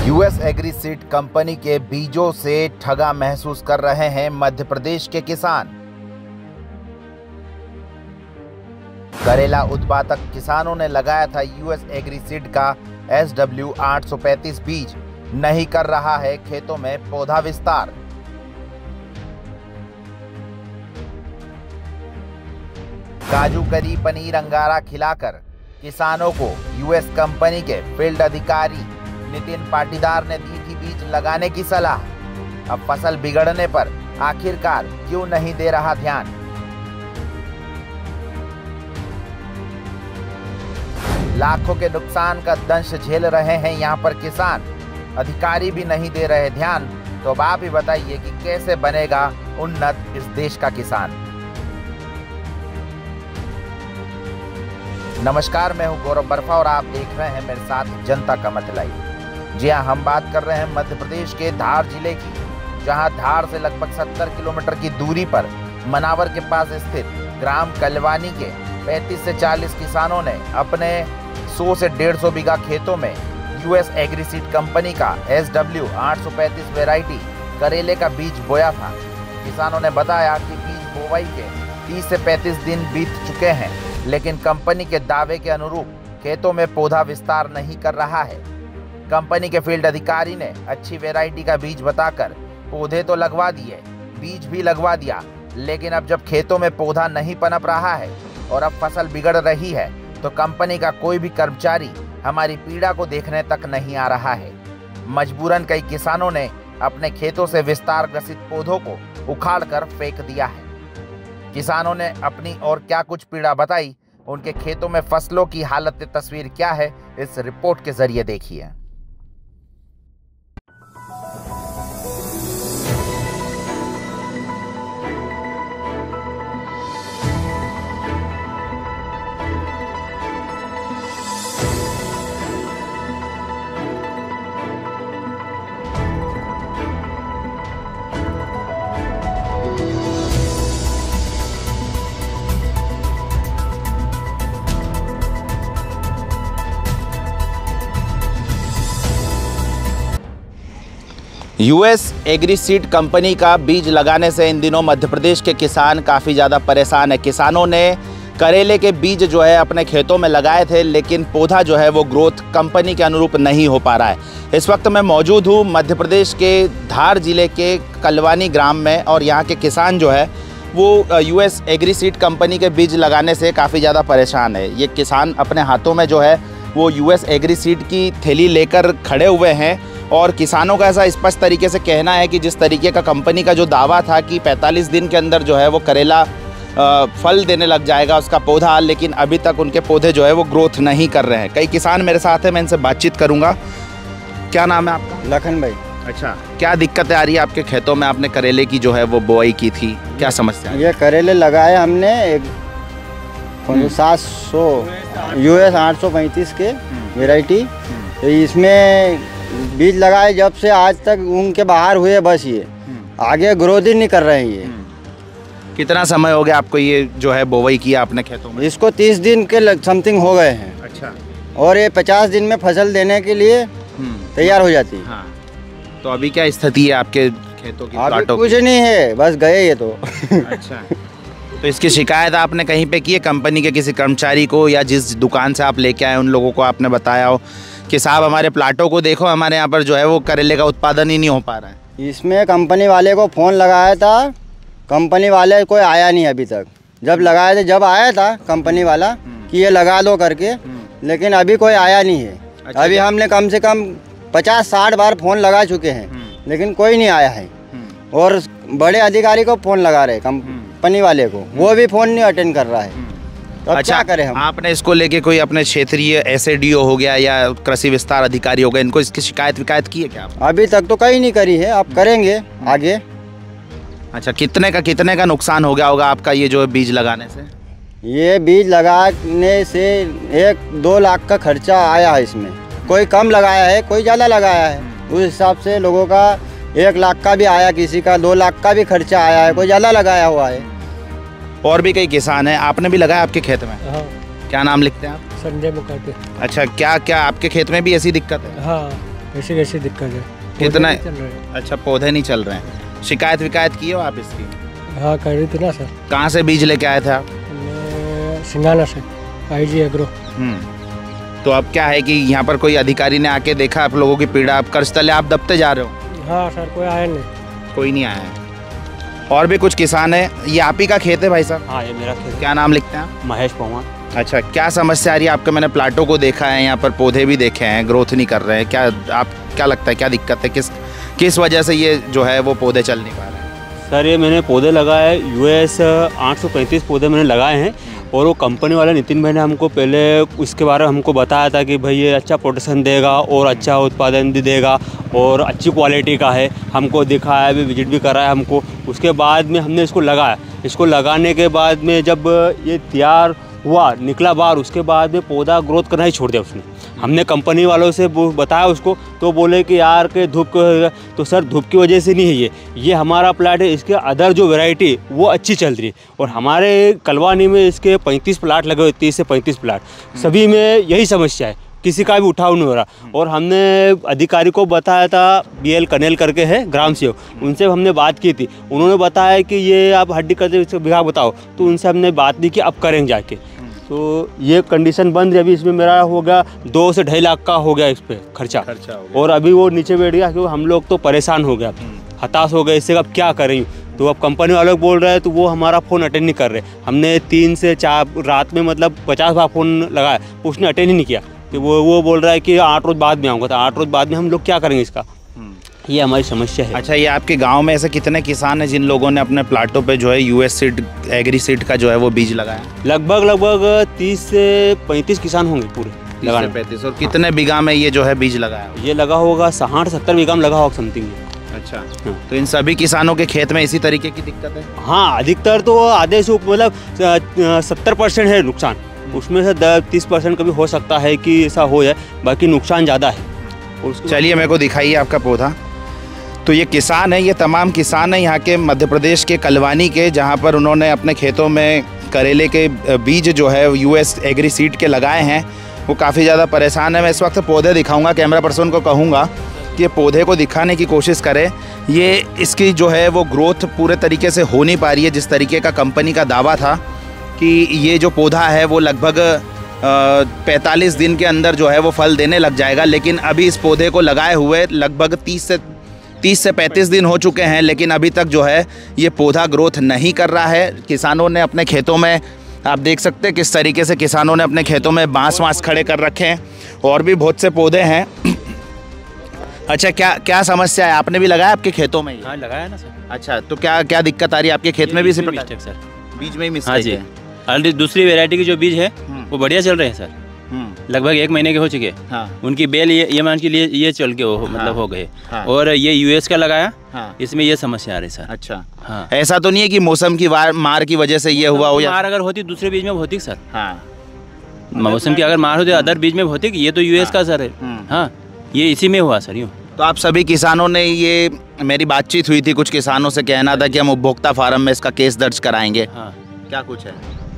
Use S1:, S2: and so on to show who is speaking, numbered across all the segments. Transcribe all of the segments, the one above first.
S1: US एग्रीसीड company के बीजों से ठगा महसूस कर रहे हैं मध्य प्रदेश के किसान। करेला उत्पादक किसानों ने लगाया था यूएस एग्रीसीड का SW 835 बीज, नहीं कर रहा है खेतों में पौधा विस्तार। काजू करी पनीर अंगारा खिलाकर किसानों को यूएस कंपनी के फील्ड अधिकारी नितिन पाटीदार ने दी थी बीज लगाने की सलाह। अब फसल बिगड़ने पर आखिरकार क्यों नहीं दे रहा ध्यान। लाखों के नुकसान का दंश झेल रहे हैं यहाँ पर किसान, अधिकारी भी नहीं दे रहे ध्यान। तो अब आप ही बताइए कि कैसे बनेगा उन्नत इस देश का किसान। नमस्कार, मैं हूं गौरव बर्फा और आप देख रहे हैं मेरे साथ जनता का मत लाइव। जी हां, हम बात कर रहे हैं मध्य प्रदेश के धार जिले की, जहां धार से लगभग 70 किलोमीटर की दूरी पर मनावर के पास स्थित ग्राम कलवानी के 35 से 40 किसानों ने अपने 100 से 150 बीघा खेतों में यूएस एग्रीसीड कंपनी का SW 835 वैरायटी करेले का बीज बोया था। किसानों ने बताया कि बीज बोवाई के 30 से 35 दिन बीत चुके हैं, लेकिन कंपनी के दावे के अनुरूप खेतों में पौधा विस्तार नहीं कर रहा है। कंपनी के फील्ड अधिकारी ने अच्छी वैरायटी का बीज बताकर पौधे तो लगवा दिए, बीज भी लगवा दिया, लेकिन अब जब खेतों में पौधा नहीं पनप रहा है और अब फसल बिगड़ रही है तो कंपनी का कोई भी कर्मचारी हमारी पीड़ा को देखने तक नहीं आ रहा है। मजबूरन कई किसानों ने अपने खेतों से विस्तार ग्रसित पौधों को उखाड़ कर फेंक दिया है। किसानों ने अपनी और क्या कुछ पीड़ा बताई, उनके खेतों में फसलों की हालत तस्वीर क्या है, इस रिपोर्ट के जरिए देखिए। यूएस एग्रीसीड कंपनी का बीज लगाने से इन दिनों मध्य प्रदेश के किसान काफ़ी ज़्यादा परेशान है। किसानों ने करेले के बीज जो है अपने खेतों में लगाए थे, लेकिन पौधा जो है वो ग्रोथ कंपनी के अनुरूप नहीं हो पा रहा है। इस वक्त मैं मौजूद हूँ मध्य प्रदेश के धार जिले के कलवानी ग्राम में, और यहाँ के किसान जो है वो यूएस एग्रीसीड कंपनी के बीज लगाने से काफ़ी ज़्यादा परेशान है। ये किसान अपने हाथों में जो है वो यूएस एग्रीसीड की थैली लेकर खड़े हुए हैं, और किसानों का ऐसा स्पष्ट तरीके से कहना है कि जिस तरीके का कंपनी का जो दावा था कि 45 दिन के अंदर जो है वो करेला फल देने लग जाएगा उसका पौधा, लेकिन अभी तक उनके पौधे जो है वो ग्रोथ नहीं कर रहे हैं। कई किसान मेरे साथ हैं, मैं इनसे बातचीत करूंगा। क्या नाम है आपका?
S2: लखन भाई।
S1: अच्छा, क्या दिक्कतें आ रही है आपके खेतों में? आपने करेले की जो है वो बोआई की थी, क्या समस्या?
S2: ये करेले लगाए हमने 700 यूएस 835 के वैरायटी। तो इसमें बीज लगाए जब से आज तक उनके बाहर हुए, बस ये आगे ग्रोथ ही नहीं कर रहे हैं। ये
S1: कितना समय हो गया आपको ये जो है बोवाई किया आपने खेतों में?
S2: इसको 30 दिन के समथिंग हो गए हैं।
S1: अच्छा।
S2: और ये 50 दिन में फसल देने के लिए तैयार हो जाती है।
S1: हाँ। तो अभी क्या स्थिति है आपके खेतों की?
S2: अभी कुछ नहीं है, बस गए ये तो।
S1: अच्छा। तो इसकी शिकायत आपने कहीं पे की है कंपनी के किसी कर्मचारी को, या जिस दुकान से आप लेके आए उन लोगों को आपने बताया हो कि साहब हमारे प्लाटों को देखो, हमारे यहाँ पर जो है वो करेले का उत्पादन ही नहीं हो पा रहा है?
S2: इसमें कंपनी वाले को फ़ोन लगाया था, कंपनी वाले कोई आया नहीं अभी तक। जब लगाए थे, जब आया था कंपनी वाला कि ये लगा दो करके, लेकिन अभी कोई आया नहीं है। अच्छा, अभी हमने कम से कम 50-60 बार फ़ोन लगा चुके हैं, लेकिन कोई नहीं आया है। और बड़े अधिकारी को फ़ोन लगा रहे कंपनी वाले को, वो भी फ़ोन नहीं अटेंड कर रहा है। तो अच्छा, क्या करें हम? आपने
S1: इसको लेके कोई अपने क्षेत्रीय SADO हो गया या कृषि विस्तार अधिकारी हो गया, इनको इसकी शिकायत की है क्या?
S2: अभी तक तो कहीं नहीं करी है, आप करेंगे आगे।
S1: अच्छा, कितने का नुकसान हो गया होगा आपका ये जो बीज लगाने से?
S2: ये बीज लगाने से 1-2 लाख का खर्चा आया है इसमें। कोई कम लगाया है, कोई ज़्यादा लगाया है। उस हिसाब से लोगों का 1 लाख का भी आया, किसी का 2 लाख का भी खर्चा आया है, कोई ज़्यादा लगाया हुआ है।
S1: और भी कई किसान हैं, आपने भी लगाया आपके खेत में?
S3: हाँ।
S1: क्या नाम लिखते हैं आप?
S3: संजय मुखर्जी।
S1: अच्छा, क्या क्या आपके खेत में भी ऐसी दिक्कत है?
S3: हाँ। ऐसी कैसी दिक्कत है?
S1: कितना
S3: पौधे नहीं चल रहे हैं।
S1: अच्छा, पौधे नहीं चल रहे हैं। शिकायत विकायत की हो आप इसकी?
S3: हाँ कर रही थी ना सर।
S1: कहाँ से बीज लेके आए थे आप?
S3: मैं सिंगाना से, IG एग्रो।
S1: तो अब क्या है कि यहाँ पर कोई अधिकारी ने आके देखा आप लोगों की पीड़ा, आप कर्ज तले आप दबते जा रहे हो?
S3: हाँ सर, कोई आया नहीं।
S1: कोई नहीं आया है। और भी कुछ किसान है। ये आप ही का खेत है भाई साहब?
S4: हाँ, ये मेरा खेत है।
S1: क्या नाम लिखते हैं आप?
S4: महेश पवार।
S1: अच्छा, क्या समस्या आ रही है आपके? मैंने प्लाटों को देखा है, यहाँ पर पौधे भी देखे हैं, ग्रोथ नहीं कर रहे हैं। क्या आप क्या लगता है क्या दिक्कत है? किस वजह से ये जो है वो पौधे चल नहीं पा रहे हैं?
S4: सर ये मैंने पौधे लगाए US 835 पौधे मैंने लगाए हैं, और वो कंपनी वाले नितिन भाई ने हमको पहले उसके बारे में हमको बताया था कि भाई ये अच्छा प्रोडक्शन देगा और अच्छा उत्पादन भी देगा और अच्छी क्वालिटी का है। हमको दिखाया भी, विजिट भी कराया हमको। उसके बाद में हमने इसको लगाया। इसको लगाने के बाद में जब ये तैयार हुआ, निकला बाहर, उसके बाद में पौधा ग्रोथ करना ही छोड़ दिया उसने। हमने कंपनी वालों से बताया उसको, तो बोले कि यार के धूप तो सर धूप की वजह से नहीं है, ये हमारा प्लाट है, इसके अदर जो वैरायटी वो अच्छी चल रही है। और हमारे कलवानी में इसके 35 प्लाट लगे हुए, 30 से 35 प्लाट, सभी में यही समस्या है, किसी का भी उठाव नहीं हो रहा। और हमने अधिकारी को बताया था, BL कनेल करके है ग्राम सेवक, उनसे हमने बात की थी। उन्होंने बताया कि ये आप हड्डी करते विभाग बताओ, तो उनसे हमने बात नहीं की, अब करेंगे जाके। तो ये कंडीशन बंद है अभी। इसमें मेरा हो गया 2 से 2.5 लाख का हो गया इस पर खर्चा हो गया। और अभी वो नीचे बैठ गया, क्योंकि हम लोग तो परेशान हो गया, हताश हो गए इससे, अब क्या करें। तो अब कंपनी वालों बोल रहे हैं, तो वो हमारा फ़ोन अटेंड नहीं कर रहे। हमने 3 से 4 रात में मतलब 50 बार फ़ोन लगाया, उसने अटेंड ही नहीं किया। कि वो बोल रहा है कि 8 रोज़ बाद में आऊँगा। तो 8 रोज़ बाद में हम लोग क्या करेंगे इसका? ये हमारी समस्या है।
S1: अच्छा, ये आपके गांव में ऐसे कितने किसान हैं जिन लोगों ने अपने प्लाटों पे जो है US सीड, एग्री सीड का जो है वो बीज लगाया?
S4: लगभग 30 से 35 किसान होंगे पूरे लगाने।
S1: 35। और कितने बीघा में ये जो है बीज लगाया?
S4: ये लगा होगा 60-70 बीघा में लगा होगा समथिंग।
S1: अच्छा,
S4: हाँ।
S1: तो इन सभी किसानों के खेत में इसी तरीके की दिक्कत है?
S4: हाँ, अधिकतर तो आधे से मतलब 70% है नुकसान, उसमें से 30% कभी हो सकता है कि ऐसा हो जाए, बाकी नुकसान ज़्यादा है।
S1: चलिए मेरे को दिखाइए आपका पौधा। तो ये किसान है, ये तमाम किसान है यहाँ के मध्य प्रदेश के कलवानी के, जहाँ पर उन्होंने अपने खेतों में करेले के बीज जो है US एग्री सीड के लगाए हैं। वो काफ़ी ज़्यादा परेशान है। मैं इस वक्त पौधे दिखाऊंगा, कैमरा पर्सन को कहूँगा कि पौधे को दिखाने की कोशिश करें। ये इसकी जो है वो ग्रोथ पूरे तरीके से हो नहीं पा रही है, जिस तरीके का कंपनी का दावा था कि ये जो पौधा है वो लगभग 45 दिन के अंदर जो है वो फल देने लग जाएगा। लेकिन अभी इस पौधे को लगाए हुए लगभग 30 से 35 दिन हो चुके हैं, लेकिन अभी तक जो है ये पौधा ग्रोथ नहीं कर रहा है। किसानों ने अपने खेतों में, आप देख सकते हैं किस तरीके से किसानों ने अपने खेतों में बांस खड़े कर रखे हैं, और भी बहुत से पौधे हैं। अच्छा, क्या समस्या है? आपने भी लगाया आपके खेतों में?
S4: हाँ, लगाया ना सर।
S1: अच्छा, तो क्या दिक्कत आ रही है आपके खेत में भी? इसी प्रकार
S4: सर
S1: बीज में ही
S4: हाँ
S1: मिस्टेक
S4: जी।
S1: है?
S4: ऑलरेडी दूसरी वैरायटी की जो बीज है वो बढ़िया चल रहे हैं सर। लगभग 1 महीने के हो चुके।
S1: हाँ।
S4: उनकी बेल ये मान के लिए ये चल के मतलब हो गए।
S1: हाँ।
S4: और ये US का लगाया।
S1: हाँ।
S4: इसमें ये समस्या आ रही सर।
S1: अच्छा,
S4: हाँ।
S1: ऐसा तो नहीं है कि मौसम की मार की वजह से ये हुआ हो?
S4: मार अगर होती दूसरे बीज में होती सर।
S1: हाँ,
S4: मौसम की अगर मार होती अदर बीज में होती, ये तो US का सर है। हाँ, ये इसी में हुआ सर। यूँ
S1: तो आप सभी किसानों ने, ये मेरी बातचीत हुई थी कुछ किसानों से, कहना था कि हम उपभोक्ता फार्म में इसका केस दर्ज कराएंगे।
S4: हाँ।
S1: क्या कुछ है?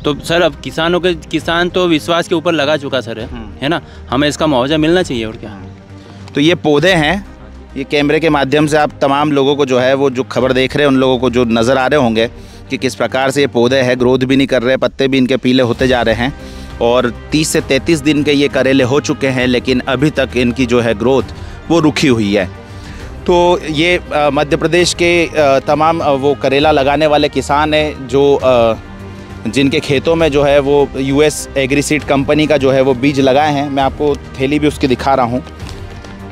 S4: तो सर अब किसान तो विश्वास के ऊपर लगा चुका सर है ना, हमें इसका मुआवजा मिलना चाहिए और क्या।
S1: तो ये पौधे हैं, ये कैमरे के माध्यम से आप तमाम लोगों को जो है वो जो खबर देख रहे हैं उन लोगों को जो नज़र आ रहे होंगे कि किस प्रकार से ये पौधे हैं, ग्रोथ भी नहीं कर रहे, पत्ते भी इनके पीले होते जा रहे हैं। और 30 से 33 दिन के ये करेले हो चुके हैं, लेकिन अभी तक इनकी जो है ग्रोथ वो रुकी हुई है। तो ये मध्य प्रदेश के तमाम वो करेला लगाने वाले किसान हैं जो जिनके खेतों में जो है वो US एग्री सीड कंपनी का जो है वो बीज लगाए हैं। मैं आपको थैली भी उसकी दिखा रहा हूँ।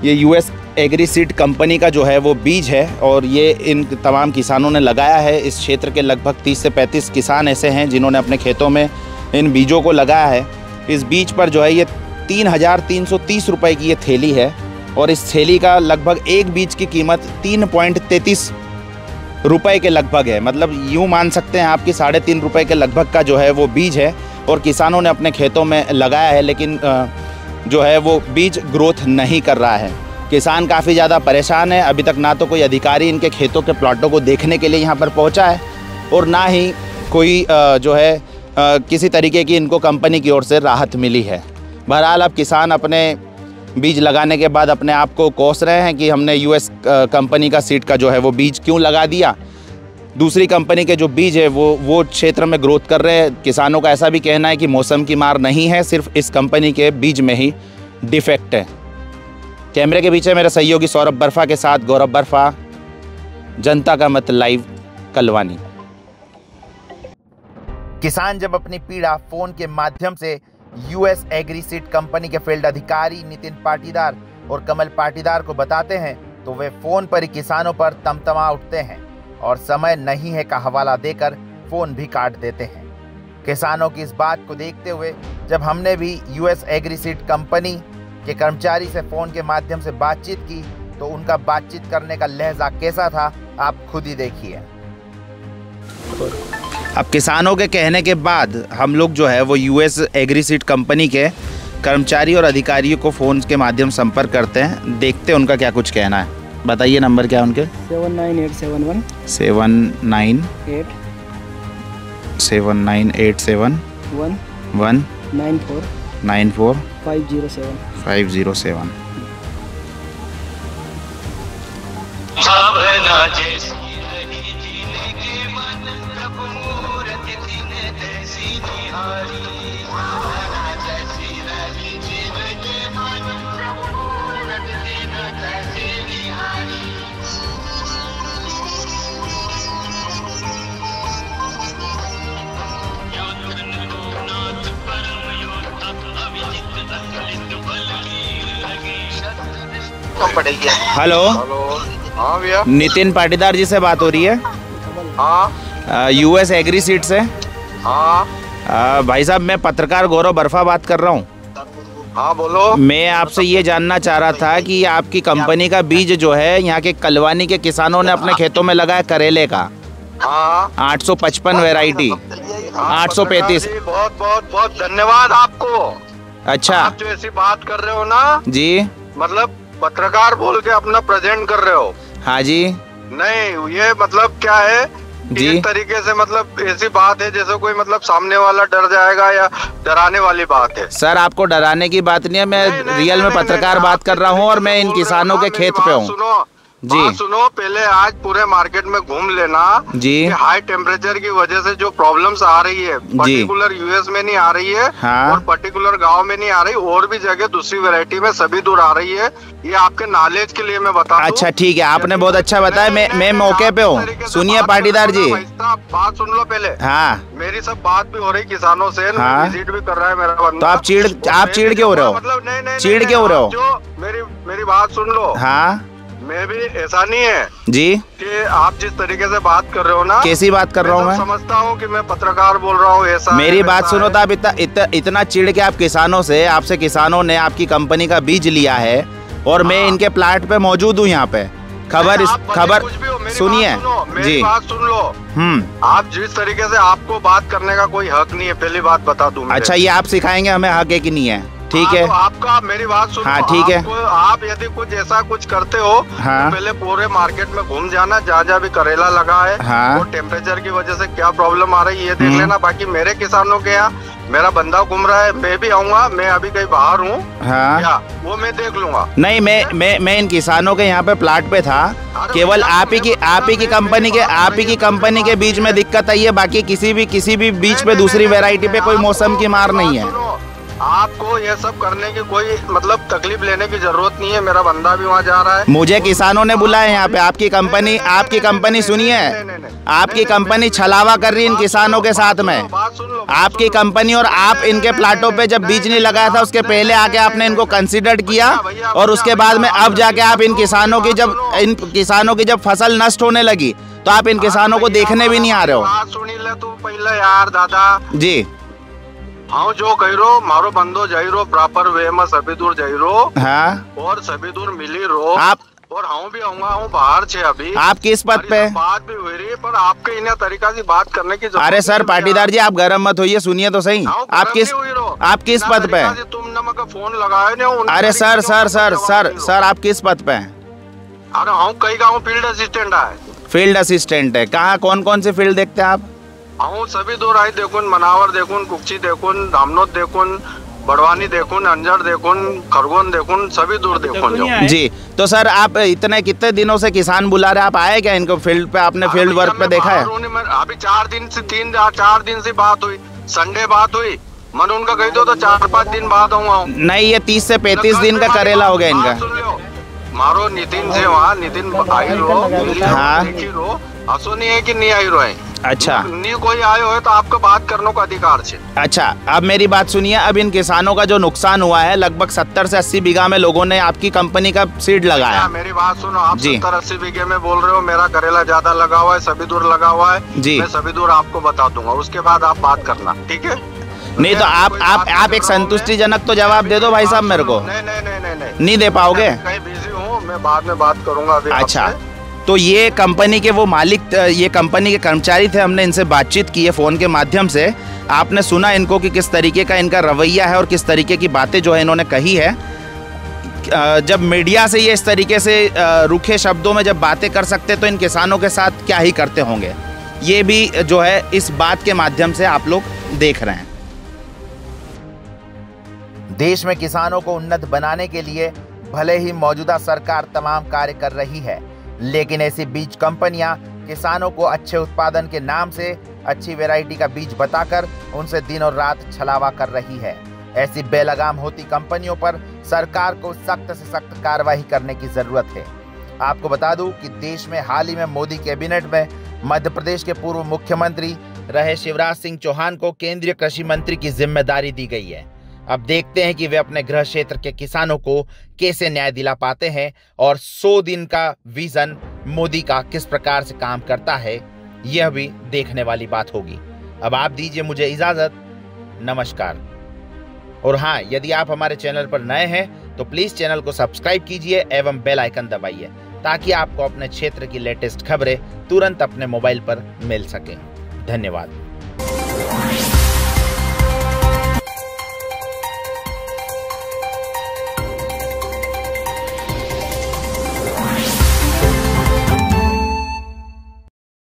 S1: ये US एग्री सीड कंपनी का जो है वो बीज है, और ये इन तमाम किसानों ने लगाया है। इस क्षेत्र के लगभग 30 से 35 किसान ऐसे हैं जिन्होंने अपने खेतों में इन बीजों को लगाया है। इस बीज पर जो है ये 3,330 रुपये की ये थैली है, और इस थैली का लगभग एक बीज की कीमत 3.33 रुपए के लगभग है। मतलब यूँ मान सकते हैं आपकी 3.5 रुपये के लगभग का जो है वो बीज है, और किसानों ने अपने खेतों में लगाया है, लेकिन जो है वो बीज ग्रोथ नहीं कर रहा है। किसान काफ़ी ज़्यादा परेशान है। अभी तक ना तो कोई अधिकारी इनके खेतों के प्लॉटों को देखने के लिए यहाँ पर पहुँचा है, और ना ही कोई जो है किसी तरीके की इनको कंपनी की ओर से राहत मिली है। बहरहाल अब किसान अपने बीज लगाने के बाद अपने आप को कोस रहे हैं कि हमने यूएस कंपनी का सीड का जो है वो बीज क्यों लगा दिया। दूसरी कंपनी के जो बीज है वो क्षेत्र में ग्रोथ कर रहे हैं। किसानों का ऐसा भी कहना है कि मौसम की मार नहीं है, सिर्फ इस कंपनी के बीज में ही डिफेक्ट है। कैमरे के पीछे मेरे सहयोगी सौरभ बर्फा के साथ गौरव बर्फा, जनता का मत लाइव, कलवानी। किसान जब अपनी पीड़ा फोन के माध्यम से यूएस एग्री सीड कंपनी के फील्ड अधिकारी नितिन पाटीदार और कमल पाटीदार को बताते हैं तो वे फोन पर ही किसानों पर तमतमा उठते हैं और समय नहीं है का हवाला देकर फोन भी काट देते हैं। किसानों की इस बात को देखते हुए जब हमने भी यूएस एग्री सीड कंपनी के कर्मचारी से फोन के माध्यम से बातचीत की तो उनका बातचीत करने का लहजा कैसा था आप खुद ही देखिए। अब किसानों के कहने के बाद हम लोग जो है वो यूएस एग्री सीड कंपनी के कर्मचारी और अधिकारियों को फ़ोन के माध्यम संपर्क करते हैं, देखते हैं उनका क्या कुछ कहना है। बताइए नंबर क्या है उनके?
S5: 79871
S1: 79871
S5: 194 507
S1: हेलो,
S6: हाँ भैया,
S1: नितिन पाटीदार जी से बात हो रही है?
S6: हाँ
S1: यूएस एग्री सीड से।
S6: हाँ
S1: भाई साहब मैं पत्रकार गौरव बर्फा बात कर रहा हूँ।
S6: हाँ बोलो।
S1: मैं आपसे ये जानना चाह रहा था कि आपकी कंपनी का बीज जो है यहाँ के कलवानी के किसानों ने अपने खेतों में लगाया करेले का।
S6: हाँ
S1: 855 वैरायटी, 835।
S6: बहुत बहुत बहुत धन्यवाद आपको।
S1: अच्छा,
S6: आप जो ऐसी बात कर रहे हो ना
S1: जी,
S6: मतलब पत्रकार बोल के अपना प्रेजेंट कर रहे हो।
S1: हाँ जी।
S6: नहीं, ये मतलब क्या है
S1: जी,
S6: इस तरीके से मतलब ऐसी बात है जैसे कोई मतलब सामने वाला डर जाएगा या डराने वाली बात है।
S1: सर आपको डराने की बात नहीं है, मैं रियल में पत्रकार बात कर रहा हूँ और मैं इन किसानों के खेत पे हूँ।
S6: सुनो
S1: जी
S6: सुनो, पहले आज पूरे मार्केट में घूम लेना
S1: जी।
S6: हाई टेम्परेचर की वजह से जो प्रॉब्लम्स आ रही है, पर्टिकुलर यूएस में नहीं आ रही है।
S1: हाँ।
S6: और पर्टिकुलर गांव में नहीं आ रही, और भी जगह दूसरी वैरायटी में सभी दूर आ रही है। ये आपके नॉलेज के लिए मैं बता दूं।
S1: अच्छा ठीक है, आपने बहुत अच्छा बताया। मैं मौके पे हूँ। सुनिए पाटीदार जी,
S6: बात सुन लो पहले।
S1: हाँ
S6: मेरी सब बात भी हो रही किसानों से,
S1: हाँ।
S6: विजिट भी कर रहा है मेरा बंदा।
S1: तो आप चिढ़ क्यों रहे हो?
S6: मतलब नहीं
S1: चिढ़ क्यों रहे हो?
S6: जो मेरी बात सुन लो।
S1: हाँ
S6: मैं भी ऐसा नहीं है
S1: जी
S6: कि आप जिस तरीके से बात कर रहे हो ना,
S1: कैसी बात कर रहा हूँ मैं?
S6: समझता हूँ कि मैं पत्रकार बोल रहा हूँ ऐसा।
S1: मेरी बात सुनो तो आप इतना चिढ़ के आप किसानों से, आपसे किसानों ने आपकी कंपनी का बीज लिया है और मैं इनके प्लाट पे मौजूद हूँ यहाँ पे। खबर सुनिए जी,
S6: बात सुन लो। आप जिस तरीके से, आपको बात करने का कोई हक नहीं है, पहली बात बता दूं।
S1: अच्छा, ये आप सिखाएंगे हमें हक है कि नहीं है? ठीक है,
S6: तो आपका मेरी बात सुनो।
S1: हाँ ठीक है।
S6: आप यदि कुछ ऐसा कुछ करते हो
S1: हाँ।
S6: तो पहले पूरे मार्केट में घूम जाना, जहाँ जहाँ भी करेला लगा है।
S1: हाँ।
S6: और टेम्परेचर की वजह से क्या प्रॉब्लम आ रही है ये देख लेना। बाकी मेरे किसानों के यहाँ मेरा बंदा घूम रहा है, मैं भी आऊंगा। मैं अभी कहीं बाहर हूँ,
S1: हाँ
S6: वो मैं देख लूंगा।
S1: नहीं, मैं इन किसानों के यहाँ पे प्लाट पे था। केवल आप ही की कंपनी के बीज में दिक्कत आई है, बाकी किसी भी बीज पे दूसरी वैरायटी पे कोई मौसम की मार नहीं है।
S6: आपको ये सब करने की कोई मतलब तकलीफ लेने की जरूरत नहीं है। मेरा बंदा भी वहाँ जा रहा है।
S1: मुझे किसानों ने बुलाया यहाँ पे। आपकी कंपनी सुनिए, आपकी कंपनी छलावा कर रही है इन किसानों के साथ में। आपकी कंपनी और आप इनके प्लाटों पे जब बीज नहीं लगाया था उसके पहले आके आपने इनको कंसिडर किया और उसके बाद में अब जाके आप इन किसानों की जब फसल नष्ट होने लगी तो आप इन किसानों को देखने भी नहीं आ रहे हो।
S6: सुनी ले तू पहले यार दादा
S1: जी।
S6: हाँ जो कह रो मारो बंदो जाई रो प्रॉपर वे में सभी दूर जाई रो।
S1: हाँ।
S6: और सभी दूर मिली रो
S1: आप
S6: और हाँ भी आऊंगा, हूँ बाहर छे अभी।
S1: आप किस पद पे?
S6: बात भी हुई रही है पर आपके इन्हें तरीका से बात करने की।
S1: अरे सर पाटीदार जी, आप गर्म मत होइए, सुनिए तो सही। आप किस पद पे?
S6: तुमने मगर फोन लगाया नहीं।
S1: अरे सर आप किस पद पे हैं?
S6: अरे हाँ कहीं का फील्ड असिस्टेंट है।
S1: फील्ड असिस्टेंट है? कहाँ कौन से फील्ड देखते हैं आप?
S6: हाँ सभी दूर आई देखून, मनावर देखून, कुक्षी देखून, धामनोद देखून बड़वानी देखून, अंजड़ देखून, खरगोन देखून, सभी दूर देखून जो।
S1: जी, तो सर आप इतने कितने दिनों से किसान बुला रहे, आप आए क्या इनको फील्ड पे, आपने फील्ड वर्क पे देखा है?
S6: अभी 4 दिन से 4 दिन से बात हुई, संडे बात हुई, मैंने उनका कही दो तो 4-5 दिन बाद आऊंगा।
S1: नहीं, ये 30 से 35 दिन का करेला हो गया इनका।
S6: सुन लो, मारो नितिन से वहाँ, नितिन आई रो,
S1: हाँ
S6: रो, असो नहीं है कि नहीं आई रो है।
S1: अच्छा,
S6: नहीं कोई आए हो तो आपको बात करने का अधिकार है।
S1: अच्छा, अब मेरी बात सुनिए, अब इन किसानों का जो नुकसान हुआ है लगभग 70 से 80 बीघा में लोगों ने आपकी कंपनी का सीड लगाया।
S6: मेरी बात सुनो, आप
S1: जी।
S6: 70-80 बीघे में बोल रहे हो, मेरा करेला ज्यादा लगा हुआ है, सभी दूर लगा हुआ है
S1: जी।
S6: मैं सभी दूर आपको बता दूंगा, उसके बाद आप बात करना, ठीक है?
S1: नहीं तो आप एक संतुष्टिजनक तो जवाब दे दो भाई साहब मेरे को। नहीं दे पाओगे?
S6: कहीं बिजी हूँ, मैं बाद में बात करूंगा अभी।
S1: अच्छा, तो ये कंपनी के वो मालिक, ये कंपनी के कर्मचारी थे, हमने इनसे बातचीत की है फ़ोन के माध्यम से। आपने सुना इनको कि किस तरीके का इनका रवैया है और किस तरीके की बातें जो है इन्होंने कही है। जब मीडिया से ये इस तरीके से रूखे शब्दों में जब बातें कर सकते तो इन किसानों के साथ क्या ही करते होंगे, ये भी जो है इस बात के माध्यम से आप लोग देख रहे हैं। देश में किसानों को उन्नत बनाने के लिए भले ही मौजूदा सरकार तमाम कार्य कर रही है, लेकिन ऐसी बीज कंपनियां किसानों को अच्छे उत्पादन के नाम से अच्छी वैरायटी का बीज बताकर उनसे दिन और रात छलावा कर रही है। ऐसी बेलगाम होती कंपनियों पर सरकार को सख्त से सख्त कार्रवाई करने की जरूरत है। आपको बता दूं कि देश में हाल ही में मोदी कैबिनेट में मध्य प्रदेश के पूर्व मुख्यमंत्री रहे शिवराज सिंह चौहान को केंद्रीय कृषि मंत्री की जिम्मेदारी दी गई है। अब देखते हैं कि वे अपने गृह क्षेत्र के किसानों को कैसे न्याय दिला पाते हैं और 100 दिन का विजन मोदी का किस प्रकार से काम करता है, यह भी देखने वाली बात होगी। अब आप दीजिए मुझे इजाजत, नमस्कार। और हाँ, यदि आप हमारे चैनल पर नए हैं तो प्लीज चैनल को सब्सक्राइब कीजिए एवं बेल आइकन दबाइए ताकि आपको अपने क्षेत्र की लेटेस्ट खबरें तुरंत अपने मोबाइल पर मिल सके। धन्यवाद।